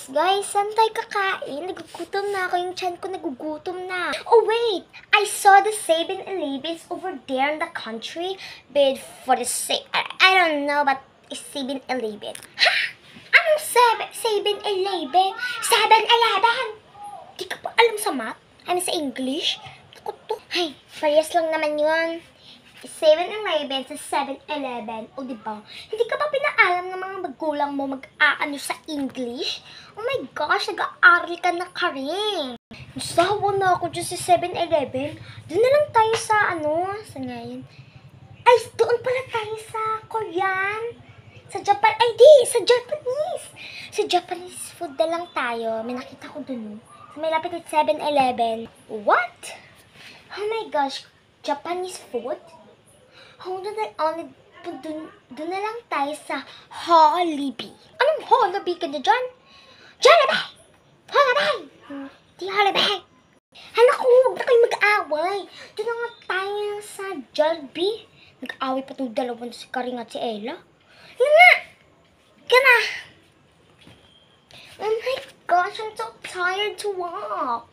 Guys, saan tayo kakain? Nagugutom na ako. Yung tiyan ko nagugutom na. Oh, wait! I saw the 7-Elevens over there in the country. But for the sake... I don't know about 7-Eleven. Ha? Anong 7-Eleven? 7-Eleven? Di ka pa alam sa math? I mean sa English? Ako to. Ay, parehas lang naman yun. 7-Eleven sa 7-Eleven. O, diba? Hindi ka ba pinaalam ng mga magulang mo mag-aano sa English? Oh my gosh, nag-aaral ka na ka rin. Nasawa na ako dyan sa 7-Eleven. Doon na lang tayo sa saan nga yun? Ay, doon pala tayo sa Korean. Sa Japan. Ay, di! Sa Japanese. Sa Japanese food na lang tayo. May nakita ko doon. May lapit at 7-Eleven. What? Oh my gosh. Japanese food? Hold on, doon na lang tayo sa Jollibee. Anong Jollibee ka na dyan? Jollibee! Jollibee! Di Jollibee. Naku, huwag na kayo mag-away. Doon na nga tayo sa Jollibee. Nag-away pa itong dalawang si Karing at si Ella. Yun nga! Gana! Oh my gosh, I'm so tired to walk.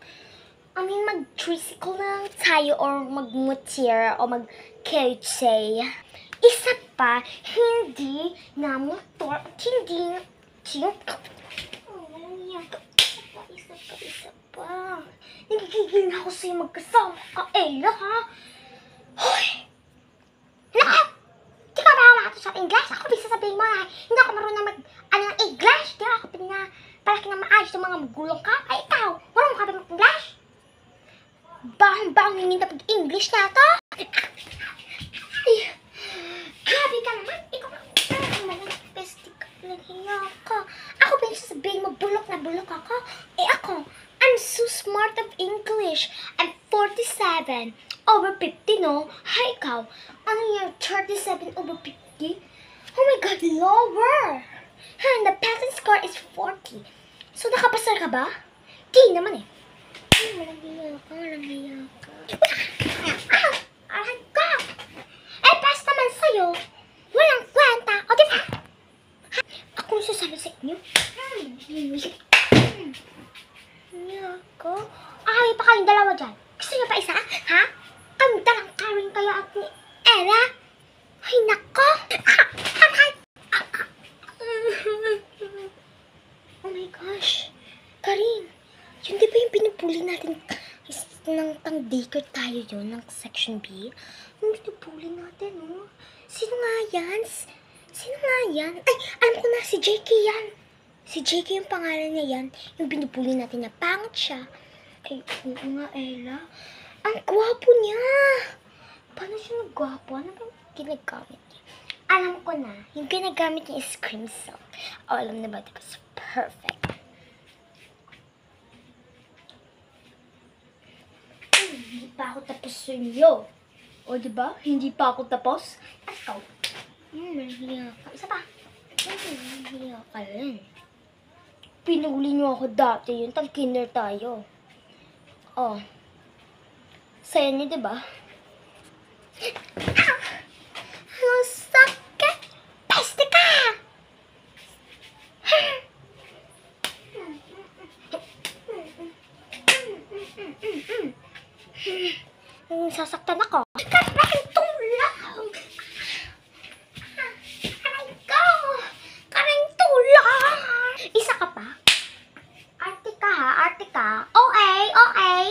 I mean, mag-tricycle na lang tayo or mag-motor o mag-coche. Isa pa, hindi na motor at hindi Isa pa. Nagigigil na ako sa'yo magkasama ka, Ella, ha? Hoy! Naku! Di ka ba natin sa English? Ako bisa sabihin mo na hindi ako marunong ng English. Di ako palaki na maayos ng mga magulong ka. Ay, ikaw! Marunong ka ba mag-English? Bahang-bahang hindi na pag-English na ito. Ay, grabe ka naman. Ikaw naman ang bestie ka. Naghiya ka. Ako ba yung sasabihin mo, bulok na bulok ako? Eh ako, I'm so smart of English. I'm 47 over 50, no? Hi, ikaw. Ano yung 37 over 50? Oh my God, lower. And the passing score is 40. So, nakapasar ka ba? Di naman eh. Walang hiya ka. Aray ka! Eh, pas naman sa'yo. Walang kwenta. O, diba? Ako yung sasabi sa inyo. Hiya ka. Ay, pa kayong dalawa dyan. Gusto niyo pa isa? Ha? Kami talang karing kaya at ni Ella. Ay, nako. Aray! Oh my gosh. Karin. Yun di ba yung pinupuli natin ng pang-daycare tayo yun, ng section B? Yung pinupuli natin, no? Sino nga yan? Sino nga yan? Ay, alam ko na, si JK yan. Si JK yung pangalan niya yan. Yung pinupuli natin na pangit siya. Ay, oo nga, Ella. Ang gwapo niya. Paano siya nagwapo? Ano bang ginagamit niya? Alam ko na, yung ginagamit niya is cream silk. Oh, alam na ba? Diba? So perfect. Hindi pa ako tapos sa inyo. O, diba? Hindi pa ako tapos. At ikaw. Nahiya ka. Isa pa. Nahiya ka rin. Pinuli niyo ako dati yun. Tag-kinder tayo. Oh. Saya niyo, diba? Ang sakit! Peste ka! Sasaktan ako. Karang tulang! Aray ko! Karang tulang! Isa ka pa? Arte ka ha? Arte ka? Okay, okay.